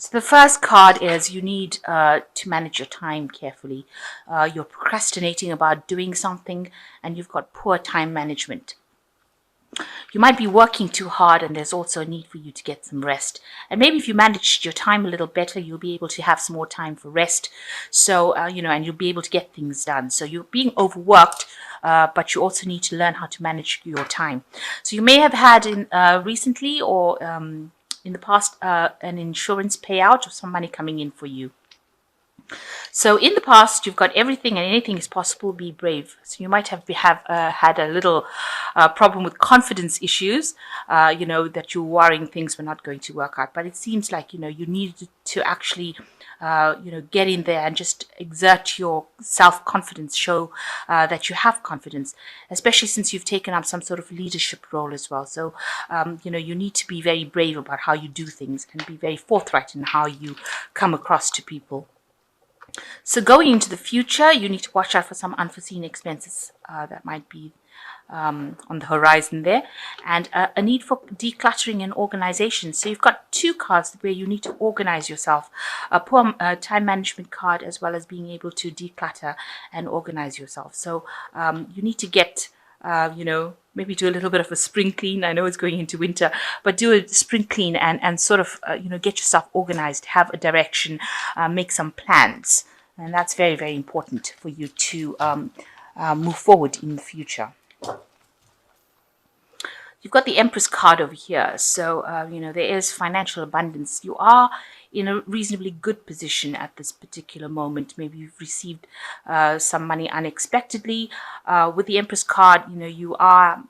So the first card is you need to manage your time carefully. You're procrastinating about doing something and you've got poor time management. You might be working too hard and there's also a need for you to get some rest. And maybe if you managed your time a little better, you'll be able to have some more time for rest. So, and you'll be able to get things done. So you're being overworked, but you also need to learn how to manage your time. So you may have had recently or in the past an insurance payout or some money coming in for you. So in the past, you've got everything and anything is possible. Be brave. So you might have had a little problem with confidence issues. That you're worrying things were not going to work out. But it seems like you needed to actually get in there and just exert your self-confidence, show that you have confidence, especially since you've taken up some sort of leadership role as well. So you need to be very brave about how you do things and be very forthright in how you come across to people. So going into the future, you need to watch out for some unforeseen expenses that might be on the horizon there, and a need for decluttering and organization. So you've got two cards where you need to organize yourself, a poor time management card as well as being able to declutter and organize yourself. So you need to get maybe do a little bit of a spring clean. I know it's going into winter, but do a spring clean and sort of, get yourself organized, have a direction, make some plans. And that's very, very important for you to move forward in the future. You've got the Empress card over here. So, there is financial abundance. You are in a reasonably good position at this particular moment. Maybe you've received some money unexpectedly. With the Empress card, you are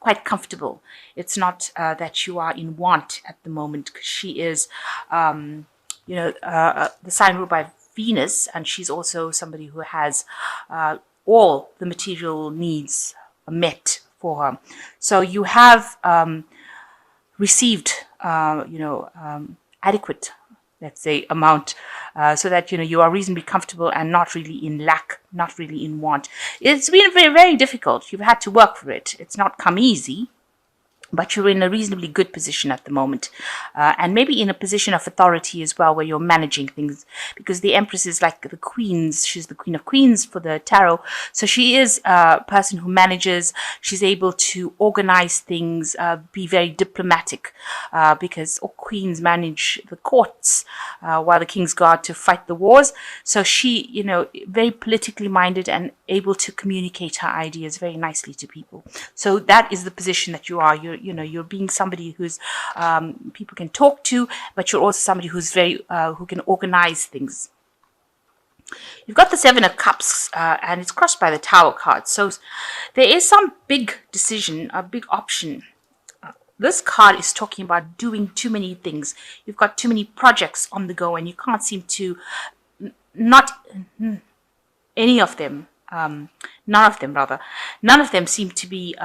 quite comfortable. It's not that you are in want at the moment, because she is, the sign ruled by Venus, and she's also somebody who has all the material needs met for her. So you have received, adequate, let's say, amount, so that you are reasonably comfortable and not really in lack, not really in want. It's been very, very difficult. You've had to work for it. It's not come easy, but you're in a reasonably good position at the moment, and maybe in a position of authority as well, where you're managing things, because the Empress is like the queens. She's the Queen of Queens for the tarot, so she is a person who manages. She's able to organize things, be very diplomatic, because all queens manage the courts, while the kings go out to fight the wars. So she, very politically minded and able to communicate her ideas very nicely to people. So that is the position that you are. You're being somebody who's people can talk to, but you're also somebody who's very who can organize things. You've got the Seven of Cups, and it's crossed by the Tower card. So there is some big decision, a big option. This card is talking about doing too many things. You've got too many projects on the go, and you can't seem to not any of them. None of them seem to be,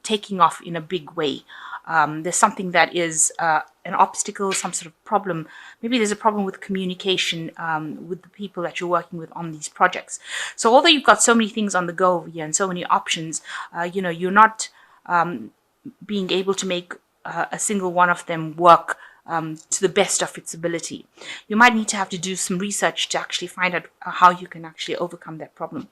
taking off in a big way. There's something that is an obstacle, some sort of problem. Maybe there's a problem with communication with the people that you're working with on these projects. So although you've got so many things on the go over here and so many options, you're not being able to make a single one of them work to the best of its ability. You might need to have to do some research to actually find out how you can actually overcome that problem.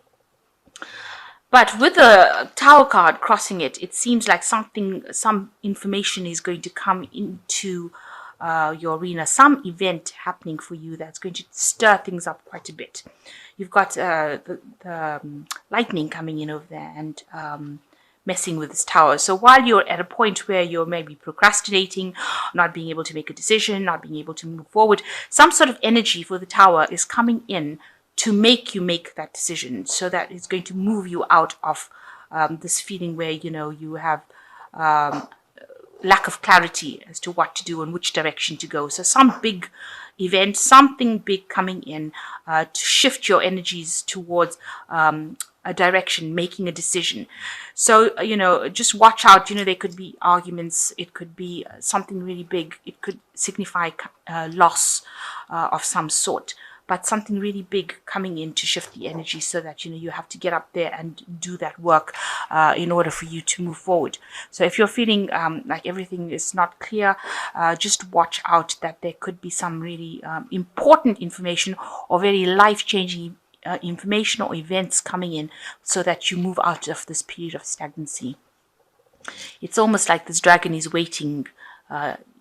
But with the Tower card crossing it, it seems like some information is going to come into your arena, some event happening for you that's going to stir things up quite a bit. You've got the lightning coming in over there and messing with this tower. So while you're at a point where you're maybe procrastinating, not being able to make a decision, not being able to move forward, some sort of energy for the tower is coming in to make you make that decision. So that it's going to move you out of this feeling where, you have lack of clarity as to what to do and which direction to go. So some big event, something big coming in to shift your energies towards a direction, making a decision. So, just watch out. There could be arguments. It could be something really big. It could signify loss of some sort. but something really big coming in to shift the energy, so that you have to get up there and do that work in order for you to move forward. So if you're feeling like everything is not clear, just watch out that there could be some really important information or very life-changing information or events coming in, so that you move out of this period of stagnancy. It's almost like this dragon is waiting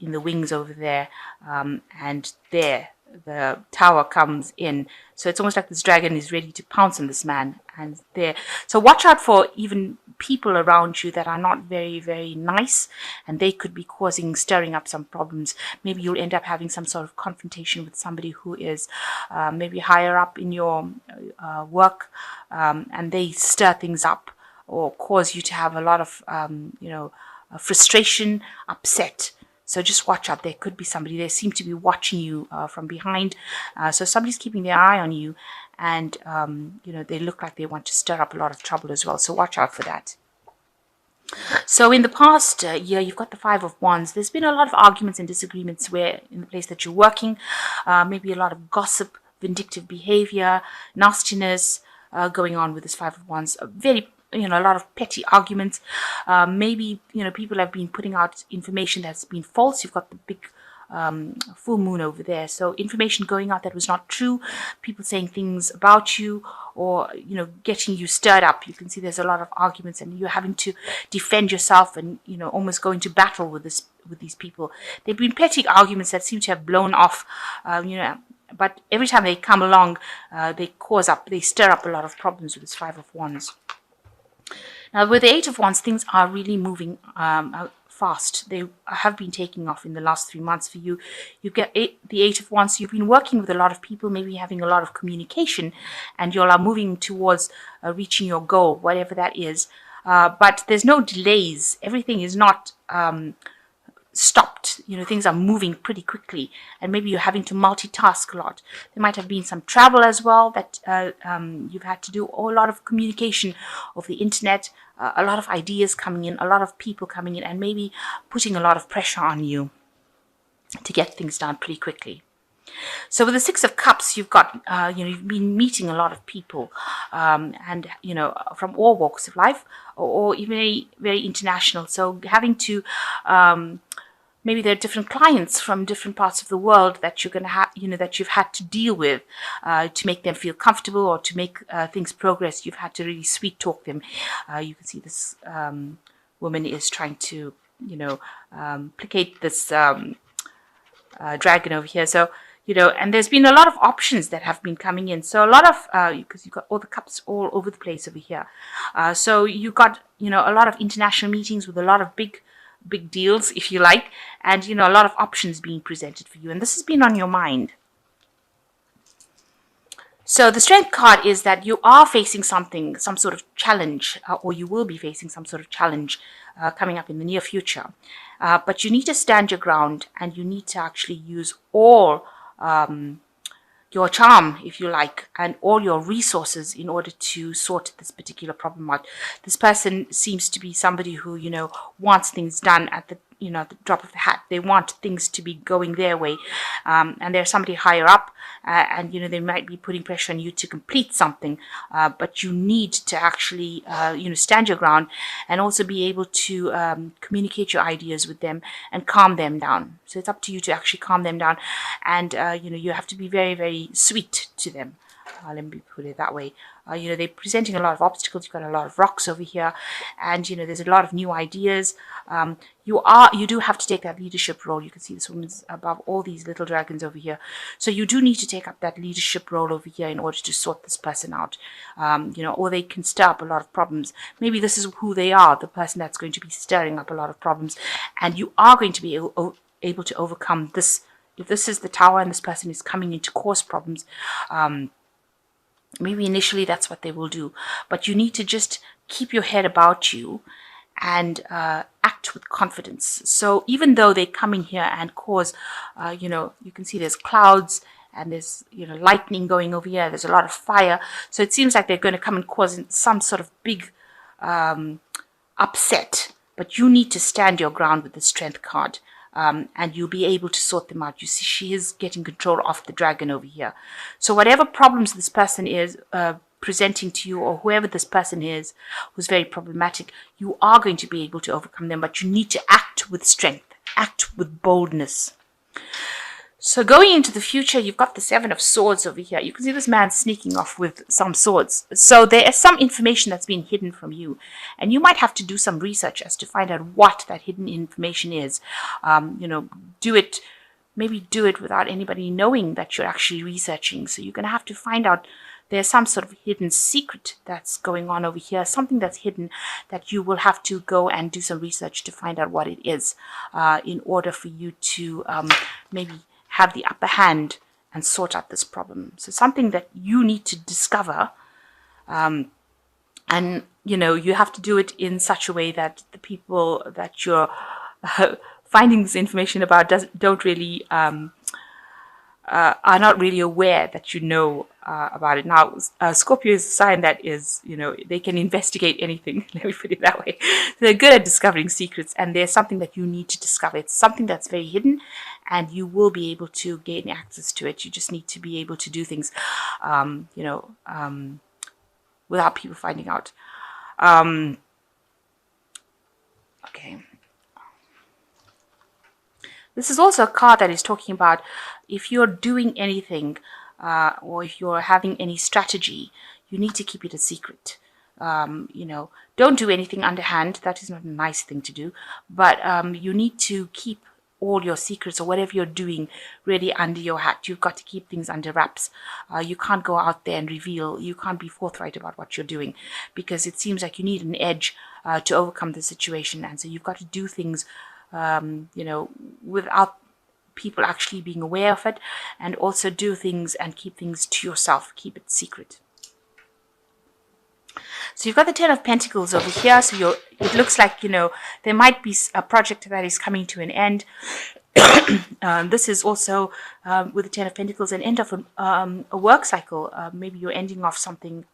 in the wings over there, and there the tower comes in. So it's almost like this dragon is ready to pounce on this man, and there. So watch out for even people around you that are not very, very nice, and they could be stirring up some problems. Maybe you'll end up having some sort of confrontation with somebody who is maybe higher up in your work, and they stir things up or cause you to have a lot of frustration, upset. So just watch out. There could be somebody. They seem to be watching you from behind. So somebody's keeping their eye on you, and they look like they want to stir up a lot of trouble as well. So watch out for that. So in the past year, you've got the Five of Wands. There's been a lot of arguments and disagreements where in the place that you're working, maybe a lot of gossip, vindictive behavior, nastiness going on with this Five of Wands. A lot of petty arguments. Maybe, people have been putting out information that's been false. You've got the big full moon over there. So information going out that was not true. People saying things about you, or, getting you stirred up. You can see there's a lot of arguments, and you're having to defend yourself and, almost go into battle with these people. There've been petty arguments that seem to have blown off, but every time they come along, they stir up a lot of problems with this Five of Wands. Now, with the Eight of Wands, things are really moving fast. They have been taking off in the last 3 months for you. You get the Eight of Wands. You've been working with a lot of people, maybe having a lot of communication, and you all are moving towards reaching your goal, whatever that is. But there's no delays. Everything is not stopped. Things are moving pretty quickly, and maybe you're having to multitask a lot. There might have been some travel as well that you've had to do, or a lot of communication over the internet, a lot of ideas coming in, a lot of people coming in, and maybe putting a lot of pressure on you to get things done pretty quickly. So with the Six of Cups, you've got, you've been meeting a lot of people, and, from all walks of life, or even very, very international. So having to, maybe there are different clients from different parts of the world that you're going to have, that you've had to deal with to make them feel comfortable, or to make things progress. You've had to really sweet talk them. You can see this woman is trying to, placate this dragon over here. So, and there's been a lot of options that have been coming in. So a lot of, because you've got all the cups all over the place over here. So you've got, a lot of international meetings with a lot of big deals, if you like, and, a lot of options being presented for you. And this has been on your mind. So the Strength card is that you are facing some sort of challenge, or you will be facing some sort of challenge coming up in the near future. But you need to stand your ground, and you need to actually use all your charm, if you like, and all your resources in order to sort this particular problem out. This person seems to be somebody who, wants things done at the the drop of the hat. They want things to be going their way, and there's somebody higher up, and they might be putting pressure on you to complete something, but you need to actually stand your ground, and also be able to communicate your ideas with them and calm them down. So it's up to you to actually calm them down, and you have to be very, very sweet to them. Let me put it that way. They're presenting a lot of obstacles. You've got a lot of rocks over here, and there's a lot of new ideas. You do have to take that leadership role. You can see this woman's above all these little dragons over here. So you do need to take up that leadership role over here in order to sort this person out. Or they can stir up a lot of problems. Maybe this is who they are, the person that's going to be stirring up a lot of problems, and you are going to be able to overcome this. If this is the Tower and this person is coming in to cause problems, maybe initially that's what they will do, but you need to just keep your head about you and act with confidence. So even though they come in here and cause, you can see there's clouds and there's lightning going over here. There's a lot of fire. So it seems like they're going to come and cause some sort of big upset. But you need to stand your ground with the Strength card. and you'll be able to sort them out. You see, she is getting control of the dragon over here. So whatever problems this person is presenting to you, or whoever this person is who's very problematic, you are going to be able to overcome them, but you need to act with strength, act with boldness. So going into the future, you've got the Seven of Swords over here. You can see this man sneaking off with some swords. So there is some information that's been hidden from you. And you might have to do some research as to find out what that hidden information is. Maybe do it without anybody knowing that you're actually researching. So you're going to have to find out there's some sort of hidden secret that's going on over here, something that's hidden that you will have to go and do some research to find out what it is in order for you to maybe have the upper hand and sort out this problem. So something that you need to discover, and you have to do it in such a way that the people that you're finding this information about don't really are not really aware that you know about it. Now, Scorpio is a sign that is, they can investigate anything. Let me put it that way. They're good at discovering secrets, and there's something that you need to discover. It's something that's very hidden, and you will be able to gain access to it. You just need to be able to do things, without people finding out. Okay. This is also a card that is talking about if you're doing anything or if you're having any strategy, you need to keep it a secret. Don't do anything underhand. That is not a nice thing to do. But you need to keep all your secrets or whatever you're doing really under your hat. You've got to keep things under wraps. You can't go out there and reveal. You can't be forthright about what you're doing because it seems like you need an edge to overcome the situation. And so you've got to do things without people actually being aware of it, and also do things and keep things to yourself, keep it secret. So you've got the Ten of Pentacles over here. So it looks like, there might be a project that is coming to an end. This is also, with the Ten of Pentacles, an end of a work cycle. Maybe you're ending off something,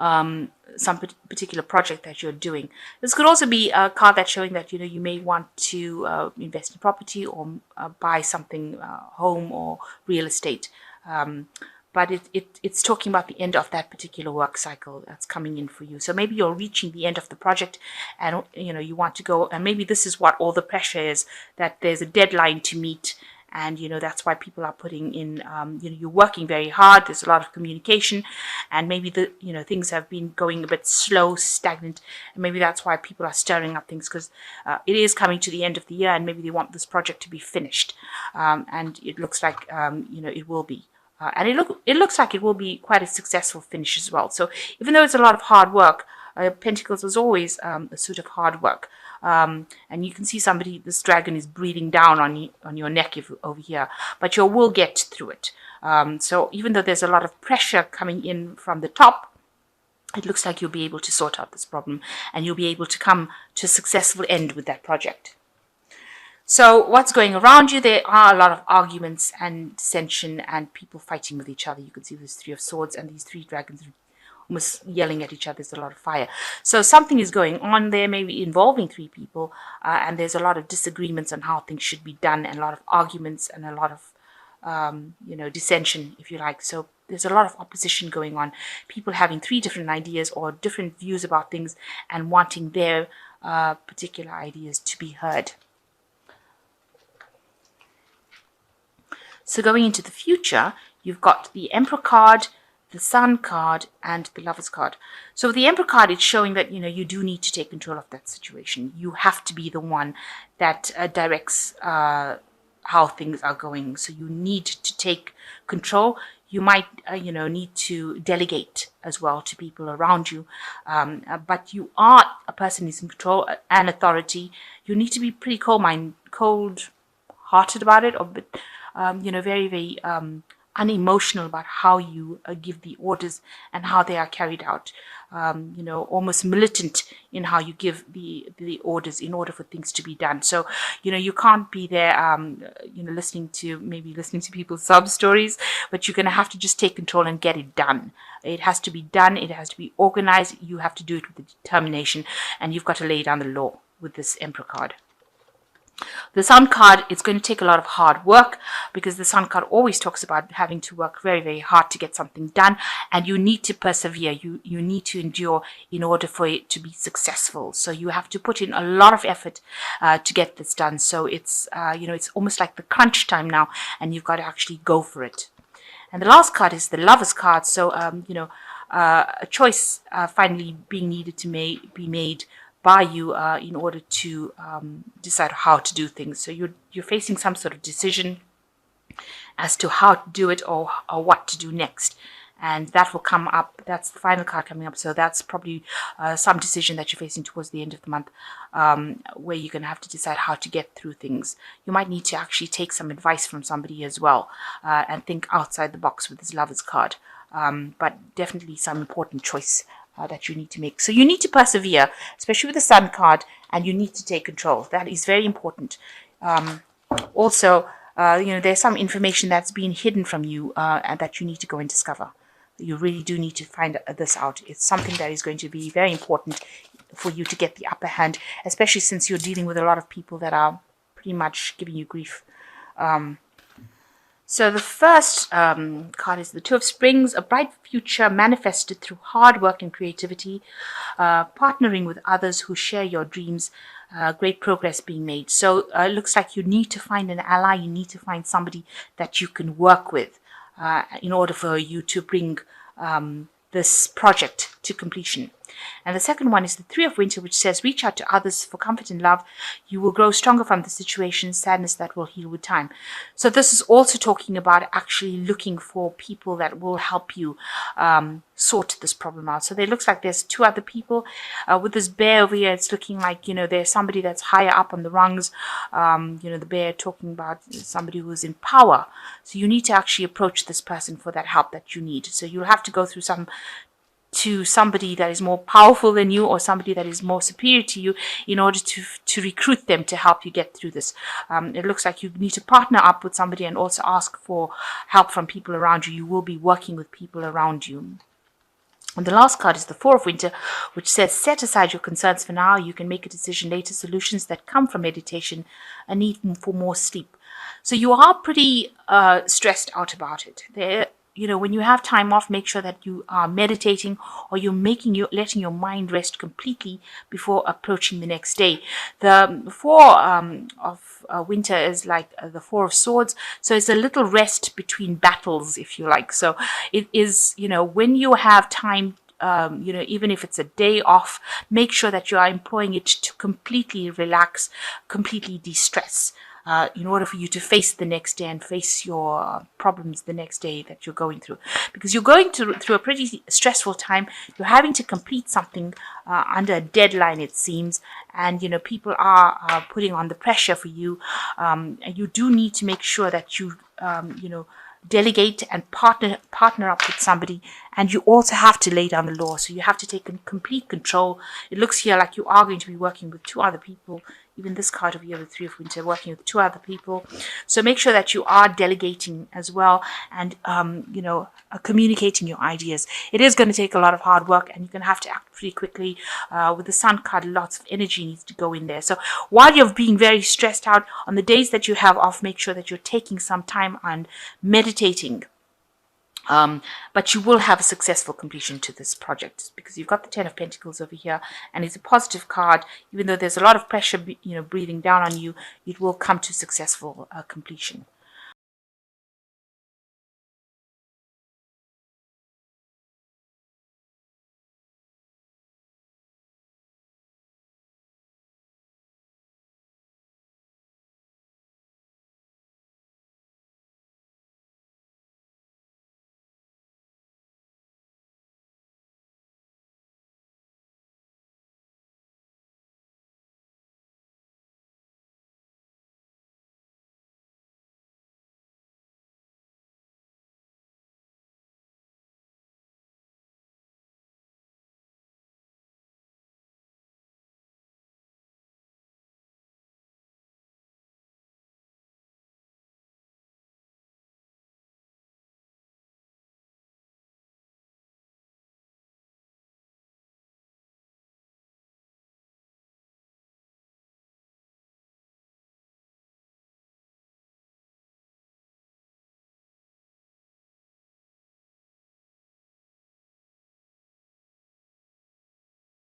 some particular project that you're doing. This could also be a card that's showing that you may want to invest in property or buy something, home or real estate. But it's talking about the end of that particular work cycle that's coming in for you. So maybe you're reaching the end of the project, and you want to go. And maybe this is what all the pressure is, that there's a deadline to meet. And, that's why people are putting in, you're working very hard. There's a lot of communication, and maybe things have been going a bit slow, stagnant. And maybe that's why people are stirring up things, because it is coming to the end of the year, and maybe they want this project to be finished. And it looks like, it will be. And it looks like it will be quite a successful finish as well. So even though it's a lot of hard work, Pentacles is always a suit of hard work. And you can see this dragon is breathing down on your neck over here, but you will get through it. So even though there's a lot of pressure coming in from the top, it looks like you'll be able to sort out this problem, and you'll be able to come to a successful end with that project. So what's going around you? There are a lot of arguments and dissension and people fighting with each other. You can see this Three of Swords and these three dragons almost yelling at each other. There's a lot of fire. So something is going on there, maybe involving three people, and there's a lot of disagreements on how things should be done, and a lot of arguments and a lot of dissension, if you like. So there's a lot of opposition going on. People having three different ideas or different views about things and wanting their particular ideas to be heard. So going into the future, you've got the Emperor card, the Sun card, and the Lovers card. So with the Emperor card, it's showing that, you do need to take control of that situation. You have to be the one that directs how things are going. So you need to take control. You might, need to delegate as well to people around you. But you are a person who's in control and authority. You need to be pretty cold-hearted about it, or very, very unemotional about how you give the orders and how they are carried out. Almost militant in how you give the orders in order for things to be done. So, you can't be there, listening to people's sub stories, but you're going to have to just take control and get it done. It has to be done. It has to be organized. You have to do it with determination, and you've got to lay down the law with this Emperor card. The Sun card, it's going to take a lot of hard work, because the Sun card always talks about having to work very, very hard to get something done, and you need to persevere. You need to endure in order for it to be successful. So you have to put in a lot of effort to get this done. So it's it's almost like the crunch time now, and you've got to actually go for it. And the last card is the Lovers card. So a choice finally being needed to be made by you in order to decide how to do things. So you're facing some sort of decision as to how to do it, or what to do next. And that will come up. That's the final card coming up. So that's probably some decision that you're facing towards the end of the month, where you're going to have to decide how to get through things. You might need to actually take some advice from somebody as well, and think outside the box with this Lovers card. But definitely some important choice that you need to make. So you need to persevere, especially with the Sun card, and you need to take control. That is very important. Also, there's some information that's been hidden from you, and that you need to go and discover. You really do need to find this out. It's something that is going to be very important for you to get the upper hand, especially since you're dealing with a lot of people that are pretty much giving you grief. So the first card is the Two of Springs, a bright future manifested through hard work and creativity, partnering with others who share your dreams, great progress being made. So it looks like you need to find an ally, you need to find somebody that you can work with in order for you to bring this project to completion. And the second one is the Three of Winter, which says, reach out to others for comfort and love. You will grow stronger from the situation, sadness that will heal with time. So this is also talking about actually looking for people that will help you sort this problem out. So there looks like there's two other people. With this bear over here, it's looking like, there's somebody that's higher up on the rungs. The bear talking about somebody who's in power. So you need to actually approach this person for that help that you need. So you'll have to go through to somebody that is more powerful than you, or somebody that is more superior to you, in order to recruit them to help you get through this. It looks like you need to partner up with somebody and also ask for help from people around you. You will be working with people around you. And the last card is the Four of Winter, which says, set aside your concerns for now. You can make a decision later. Solutions that come from meditation, a need for more sleep. So you are pretty stressed out about it. When you have time off, make sure that you are meditating, or letting your mind rest completely before approaching the next day. The Four of Winter is like the Four of Swords, so it's a little rest between battles, if you like. So it is, when you have time, even if it's a day off, make sure that you are employing it to completely relax, completely de-stress. In order for you to face the next day and face your problems the next day that you're going through. Because you're going through a pretty stressful time. You're having to complete something under a deadline, it seems. And, people are putting on the pressure for you. And you do need to make sure that you, delegate and partner up with somebody. And you also have to lay down the law. So you have to take complete control. It looks here like you are going to be working with two other people. Even this card over here, the Three of Winter, working with two other people. So make sure that you are delegating as well, and communicating your ideas. It is going to take a lot of hard work, and you're going to have to act pretty quickly. With the Sun card, lots of energy needs to go in there. So while you're being very stressed out, on the days that you have off, make sure that you're taking some time and meditating. But you will have a successful completion to this project, because you've got the Ten of Pentacles over here, and it's a positive card. Even though there's a lot of pressure, breathing down on you, it will come to successful completion.